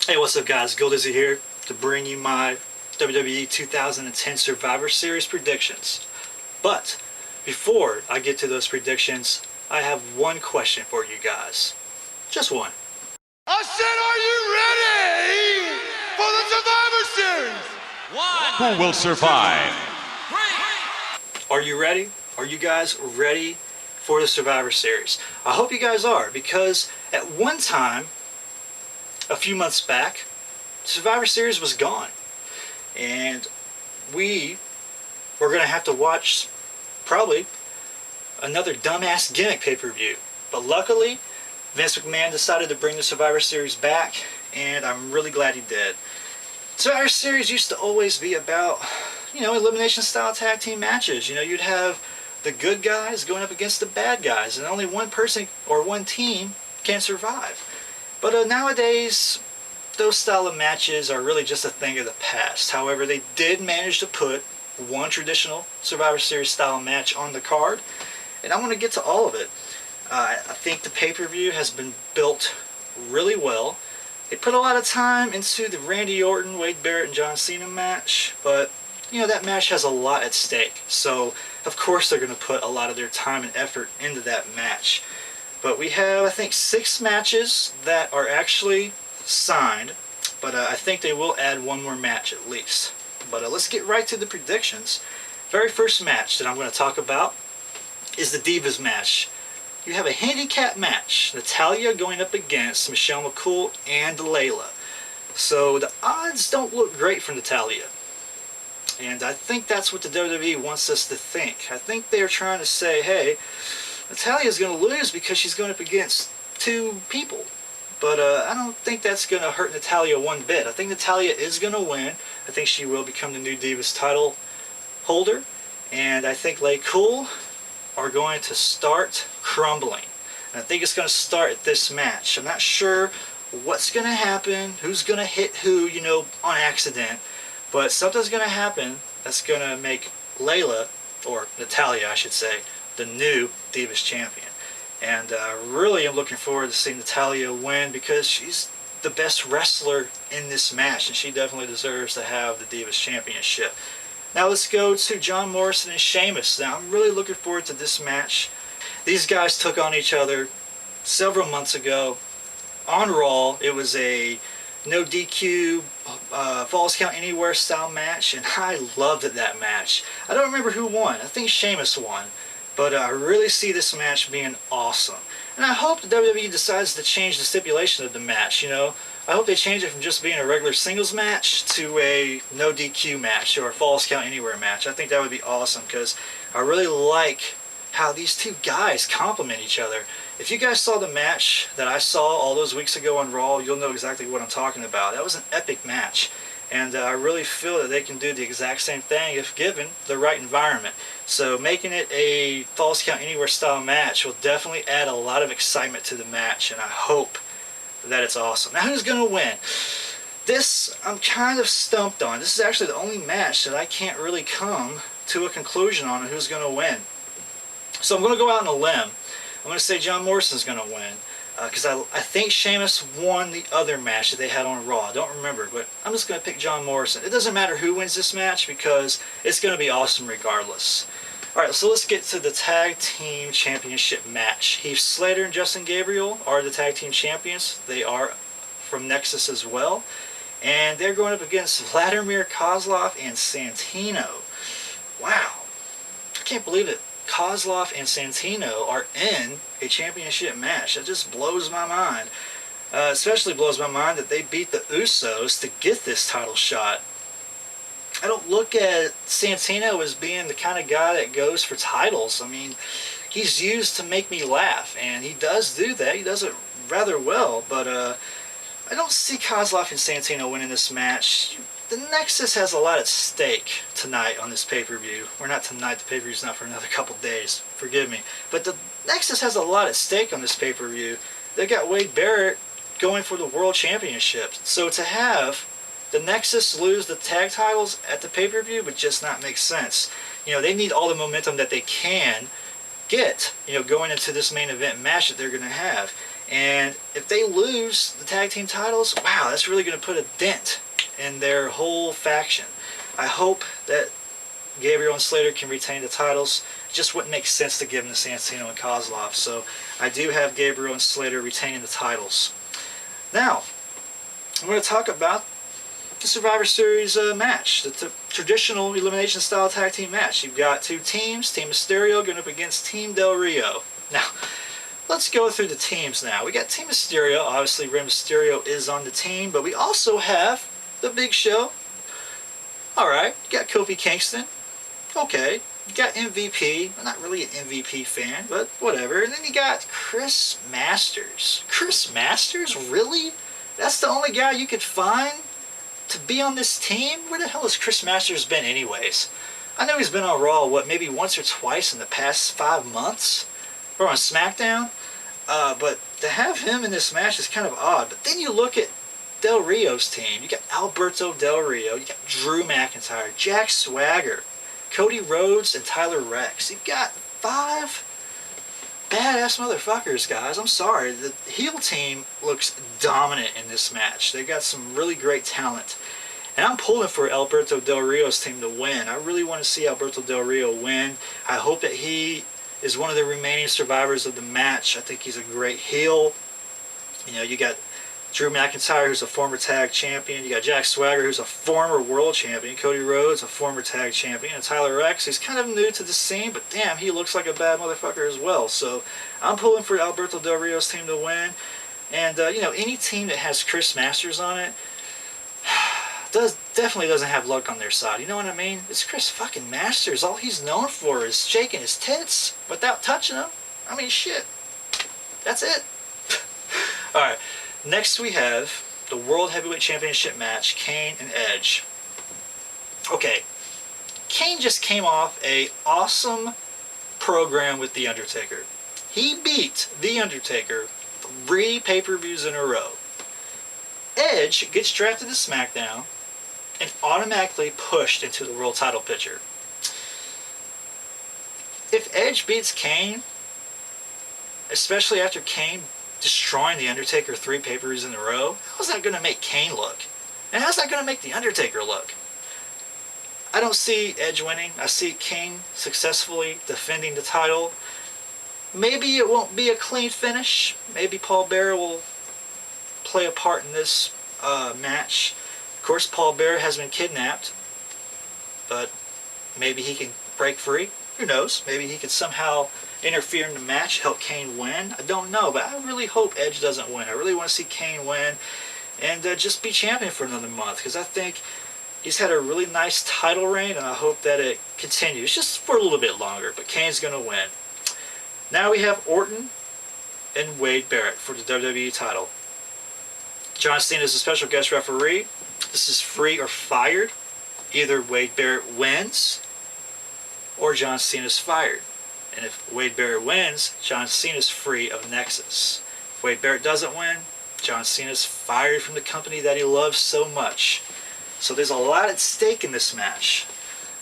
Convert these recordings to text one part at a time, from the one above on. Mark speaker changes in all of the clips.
Speaker 1: Hey, what's up guys? Goldizzy here to bring you my WWE 2010 Survivor Series predictions. But before I get to those predictions, I have one question for you guys. Just one.
Speaker 2: I said, are you ready for the Survivor Series?
Speaker 3: Who will survive?
Speaker 1: Are you ready? Are you guys ready for the Survivor Series? I hope you guys are, because at one time, a few months back, Survivor Series was gone. And we were going to have to watch probably another dumbass gimmick pay-per-view. But luckily, Vince McMahon decided to bring the Survivor Series back, and I'm really glad he did. Survivor Series used to always be about, elimination style tag team matches. You'd have the good guys going up against the bad guys, and only one person or one team can survive. But nowadays, those style of matches are really just a thing of the past. However, they did manage to put one traditional Survivor Series style match on the card, and I want to get to all of it. I think the pay-per-view has been built really well. They put a lot of time into the Randy Orton, Wade Barrett, and John Cena match, but that match has a lot at stake. So, of course, they're going to put a lot of their time and effort into that match. But we have, I think, 6 matches that are actually signed, but I think they will add one more match at least. But let's get right to the predictions. Very first match that I'm going to talk about is the Divas match. You have a handicap match. Natalya going up against Michelle McCool and Layla. So the odds don't look great for Natalya. And I think that's what the WWE wants us to think. I think they're trying to say, hey, Natalya's going to lose because she's going up against 2 people. But I don't think that's going to hurt Natalya one bit. I think Natalya is going to win. I think she will become the new Divas title holder. And I think LAYCOOL are going to start crumbling. And I think it's going to start at this match. I'm not sure what's going to happen, who's going to hit who, on accident. But something's going to happen that's going to make Layla, or Natalya I should say, the new Divas champion. And really I'm looking forward to seeing Natalya win, because she's the best wrestler in this match, and she definitely deserves to have the Divas championship. Now let's go to John Morrison and Sheamus. Now I'm really looking forward to this match. These guys took on each other several months ago on Raw. It was a no DQ, Falls Count Anywhere style match, and I loved that match. I don't remember who won. I think Sheamus won. But I really see this match being awesome. And I hope the WWE decides to change the stipulation of the match, I hope they change it from just being a regular singles match to a no DQ match or a Falls Count Anywhere match. I think that would be awesome, because I really like how these 2 guys complement each other. If you guys saw the match that I saw all those weeks ago on Raw, you'll know exactly what I'm talking about. That was an epic match. And I really feel that they can do the exact same thing if given the right environment. So making it a Falls Count Anywhere style match will definitely add a lot of excitement to the match, and I hope that it's awesome. Now who's going to win? This I'm kind of stumped on. This is actually the only match that I can't really come to a conclusion on who's going to win. So I'm going to go out on a limb. I'm going to say John Morrison's going to win. Because I think Sheamus won the other match that they had on Raw. I don't remember, but I'm just going to pick John Morrison. It doesn't matter who wins this match, because it's going to be awesome regardless. Alright, so let's get to the Tag Team Championship match. Heath Slater and Justin Gabriel are the Tag Team Champions. They are from Nexus as well. And they're going up against VLADIMIR, KOZLOV, and SANTINO. Wow. I can't believe it. KOZLOV and SANTINO are in a championship match. That just blows my mind. Especially blows my mind that they beat the Usos to get this title shot. I don't look at Santino as being the kind of guy that goes for titles. I mean, he's used to make me laugh, and he does do that. He does it rather well, but I don't see KOZLOV and Santino winning this match. The Nexus has a lot at stake tonight on this pay-per-view. Or not tonight, the pay-per-view's not for another couple days, forgive me. But the Nexus has a lot at stake on this pay-per-view. They've got Wade Barrett going for the World Championship. So to have the Nexus lose the tag titles at the pay-per-view would just not make sense. They need all the momentum that they can get, going into this main event match that they're going to have. And if they lose the tag team titles, wow, that's really going to put a dent in their whole faction. I hope that Gabriel and Slater can retain the titles. It just wouldn't make sense to give them to Santino and Kozlov. So I do have Gabriel and Slater retaining the titles. Now, I'm going to talk about the Survivor Series match, the traditional elimination style tag team match. You've got two teams, Team Mysterio going up against Team Del Rio. Now, let's go through the teams now. We got Team Mysterio. Obviously, Rey Mysterio is on the team, but we also have the Big Show. Alright, you got Kofi Kingston. Okay, you got MVP. I'm not really an MVP fan, but whatever. And then you got Chris Masters. Chris Masters? Really? That's the only guy you could find to be on this team? Where the hell has Chris Masters been anyways? I know he's been on Raw, what, maybe once or twice in the past 5 months? Or on SmackDown? But to have him in this match is kind of odd. But then you look at Del Rio's team. You got Alberto Del Rio. You got Drew McIntyre, Jack Swagger, Cody Rhodes, and Tyler Rex. You've got 5 badass motherfuckers, guys. I'm sorry. The heel team looks dominant in this match. They've got some really great talent. And I'm pulling for Alberto Del Rio's team to win. I really want to see Alberto Del Rio win. I hope that he is one of the remaining survivors of the match. I think he's a great heel. You know, you got Drew McIntyre, who's a former tag champion. You got Jack Swagger, who's a former world champion. Cody Rhodes, a former tag champion. And Tyler Rex, he's kind of new to the scene, but damn, he looks like a bad motherfucker as well. So I'm pulling for Alberto Del Rio's team to win. And, you know, any team that has Chris Masters on it definitely doesn't have luck on their side. You know what I mean? It's Chris fucking Masters. All he's known for is shaking his tits without touching them. I mean, shit. That's it. Alright. Next we have the World Heavyweight Championship match, Kane and Edge. Okay, Kane just came off a awesome program with The Undertaker. He beat The Undertaker 3 pay-per-views in a row. Edge gets drafted to SmackDown and automatically pushed into the world title picture. If Edge beats Kane, especially after Kane destroying The Undertaker 3 pay-per-views in a row, how's that going to make Kane look? And how's that going to make The Undertaker look? I don't see Edge winning. I see Kane successfully defending the title. Maybe it won't be a clean finish. Maybe Paul Bearer will play a part in this match. Of course, Paul Bearer has been kidnapped, but maybe he can break free. Who knows? Maybe he could somehow interfere in the match, help Kane win. I don't know, but I really hope Edge doesn't win. I really want to see Kane win and just be champion for another month, because I think he's had a really nice title reign, and I hope that it continues just for a little bit longer. But Kane's going to win. Now we have Orton and Wade Barrett for the WWE title. John Cena is a special guest referee. This is free or fired. Either Wade Barrett wins or John Cena's fired. And if Wade Barrett wins, John Cena's free of Nexus. If Wade Barrett doesn't win, John Cena's fired from the company that he loves so much. So there's a lot at stake in this match.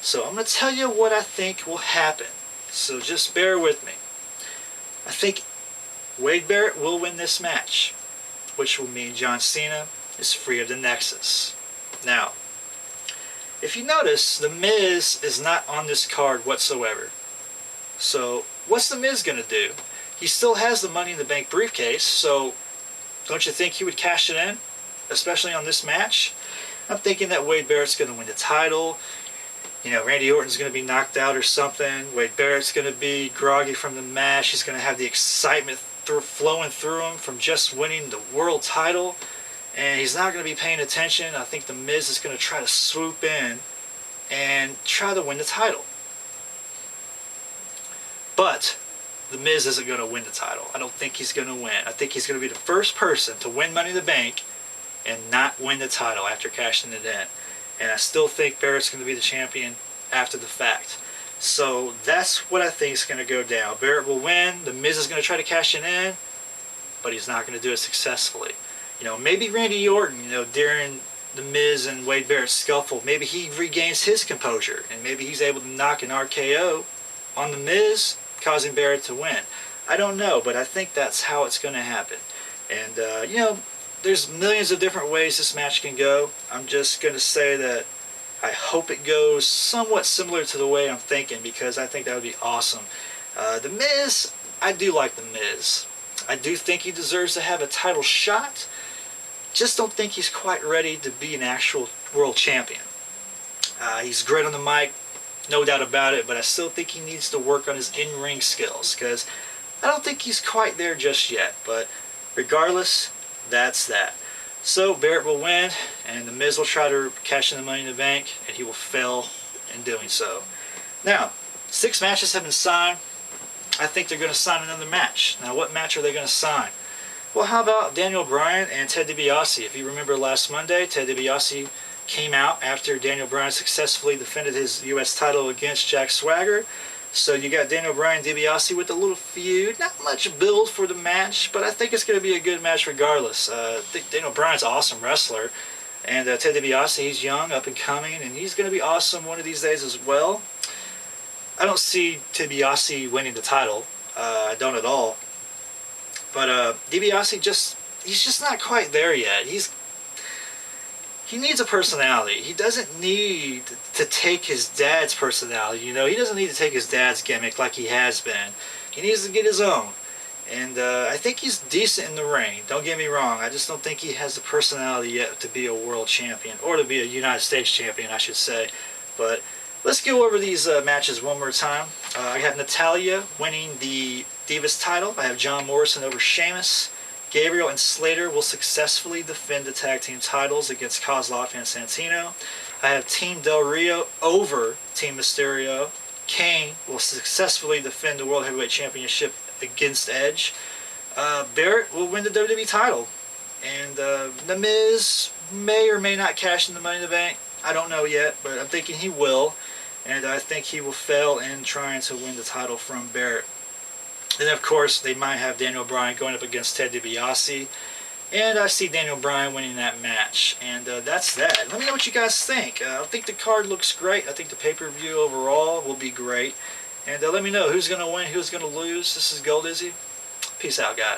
Speaker 1: So I'm going to tell you what I think will happen. So just bear with me. I think Wade Barrett will win this match, which will mean John Cena is free of the Nexus. Now, if you notice, The Miz is not on this card whatsoever. So, what's The Miz going to do? He still has the Money in the Bank briefcase, so don't you think he would cash it in? Especially on this match? I'm thinking that Wade Barrett's going to win the title. You know, Randy Orton's going to be knocked out or something. Wade Barrett's going to be groggy from the match. He's going to have the excitement flowing through him from just winning the world title. And he's not going to be paying attention. I think The Miz is going to try to swoop in and try to win the title. But The Miz isn't going to win the title. I don't think he's going to win. I think he's going to be the first person to win Money in the Bank and not win the title after cashing it in. And I still think Barrett's going to be the champion after the fact. So that's what I think is going to go down. Barrett will win. The Miz is going to try to cash it in, but he's not going to do it successfully. You know, maybe Randy Orton, you know, during The Miz and Wade Barrett's scuffle, maybe he regains his composure, and maybe he's able to knock an RKO on The Miz, causing Barrett to win. I don't know, but I think that's how it's going to happen. And, you know, there's millions of different ways this match can go. I'm just going to say that I hope it goes somewhat similar to the way I'm thinking, because I think that would be awesome. The Miz, I do like The Miz. I do think he deserves to have a title shot. Just don't think he's quite ready to be an actual world champion. He's great on the mic, no doubt about it, but I still think he needs to work on his in-ring skills, because I don't think he's quite there just yet. But regardless, that's that. So Barrett will win, and The Miz will try to cash in the Money in the Bank, and he will fail in doing so. Now, 6 matches have been signed. I think they're going to sign another match. Now, what match are they going to sign? Well, how about Daniel Bryan and Ted DiBiase? If you remember last Monday, Ted DiBiase came out after Daniel Bryan successfully defended his U.S. title against Jack Swagger. So you got Daniel Bryan and DiBiase with a little feud. Not much build for the match, but I think it's going to be a good match regardless. I think Daniel Bryan's an awesome wrestler. And Ted DiBiase, he's young, up and coming, and he's going to be awesome one of these days as well. I don't see DiBiase winning the title. I don't at all. But DiBiase he's just not quite there yet. He needs a personality. He doesn't need to take his dad's personality, you know. He doesn't need to take his dad's gimmick like he has been. He needs to get his own. And I think he's decent in the ring. Don't get me wrong. I just don't think he has the personality yet to be a world champion. Or to be a United States champion, I should say. But let's go over these matches one more time. I have Natalya winning the Divas title. I have John Morrison over Sheamus. Gabriel and Slater will successfully defend the tag team titles against KOZLOV and Santino. I have Team Del Rio over Team Mysterio. KANE will successfully defend the World Heavyweight Championship against Edge. Barrett will win the WWE title. And The Miz may or may not cash in the Money in the Bank. I don't know yet, but I'm thinking he will. And I think he will fail in trying to win the title from Barrett. And of course, they might have Daniel Bryan going up against Ted DiBiase. And I see Daniel Bryan winning that match. And that's that. Let me know what you guys think. I think the card looks great. I think the pay-per-view overall will be great. And let me know who's going to win, who's going to lose. This is Gold Izzy. Peace out, guys.